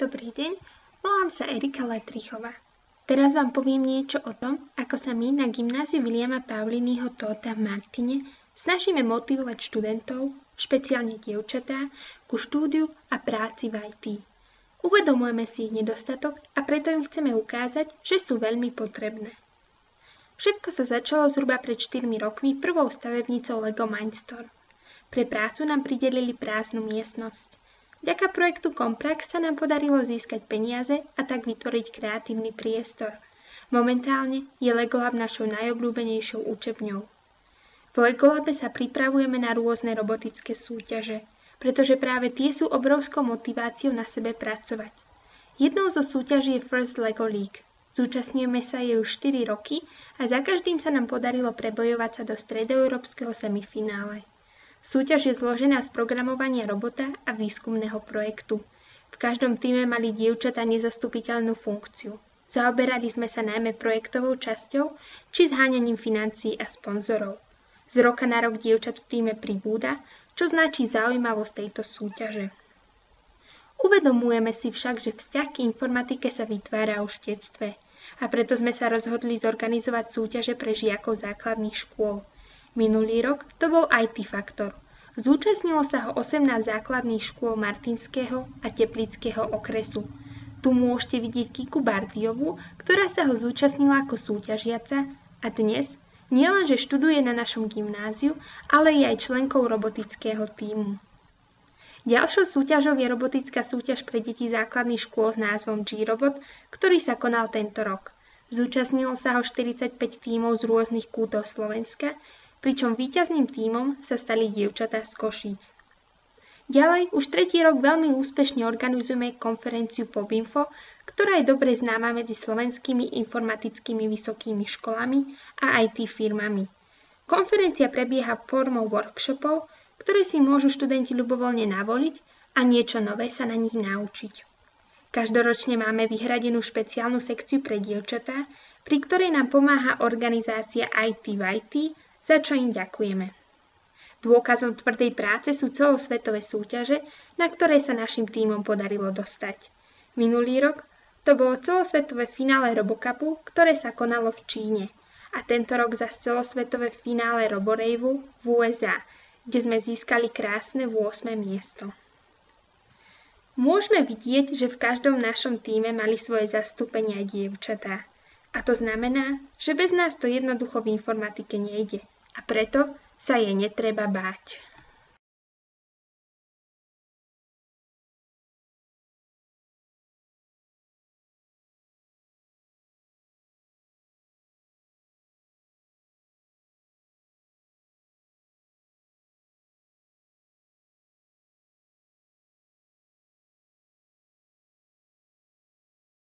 Dobrý deň, volám sa Erika Letrichová. Teraz vám poviem niečo o tom, ako sa my na gymnáziu Viliama Pauliniho Tóta v Martine snažíme motivovať študentov, špeciálne dievčatá, ku štúdiu a práci v IT. Uvedomujeme si ich nedostatok a preto im chceme ukázať, že sú veľmi potrebné. Všetko sa začalo zhruba pred 4 rokmi prvou stavebnicou Lego Mindstorm. Pre prácu nám pridelili prázdnu miestnosť. Vďaka projektu Komprax sa nám podarilo získať peniaze a tak vytvoriť kreatívny priestor. Momentálne je LEGOLab našou najobľúbenejšou učebňou. V LEGOLabe sa pripravujeme na rôzne robotické súťaže, pretože práve tie sú obrovskou motiváciou na sebe pracovať. Jednou zo súťaží je First LEGO League. Zúčastňujeme sa jej už 4 roky a za každým sa nám podarilo prebojovať sa do stredoeurópskeho semifinále. Súťaž je zložená z programovania robota a výskumného projektu. V každom tíme mali dievčatá nezastupiteľnú funkciu. Zaoberali sme sa najmä projektovou časťou či zháňaním financií a sponzorov. Z roka na rok dievčat v tíme pribúda, čo značí zaujímavosť tejto súťaže. Uvedomujeme si však, že vzťah k informatike sa vytvára už v detstve a preto sme sa rozhodli zorganizovať súťaže pre žiakov základných škôl. Minulý rok to bol IT Faktor. Zúčastnilo sa ho 18 základných škôl Martinského a Teplického okresu. Tu môžete vidieť Kiku Bardiovu, ktorá sa ho zúčastnila ako súťažiaca a dnes nielenže študuje na našom gymnáziu, ale je aj členkou robotického tímu. Ďalšou súťažou je robotická súťaž pre deti základných škôl s názvom G-Robot, ktorý sa konal tento rok. Zúčastnilo sa ho 45 tímov z rôznych kútov Slovenska, pričom víťazným tímom sa stali dievčatá z Košíc. Ďalej, už 3. rok veľmi úspešne organizujeme konferenciu PopInfo, ktorá je dobre známa medzi slovenskými informatickými vysokými školami a IT firmami. Konferencia prebieha formou workshopov, ktoré si môžu študenti ľubovoľne navoliť a niečo nové sa na nich naučiť. Každoročne máme vyhradenú špeciálnu sekciu pre dievčatá, pri ktorej nám pomáha organizácia IT v IT, za čo im ďakujeme. Dôkazom tvrdej práce sú celosvetové súťaže, na ktoré sa našim tímom podarilo dostať. Minulý rok to bolo celosvetové finále Robocupu, ktoré sa konalo v Číne, a tento rok zas celosvetové finále Roborejvu v USA, kde sme získali krásne 8. miesto. Môžeme vidieť, že v každom našom tíme mali svoje zastúpenie aj dievčatá. A to znamená, že bez nás to jednoducho v informatike nejde. A preto sa jej netreba báť.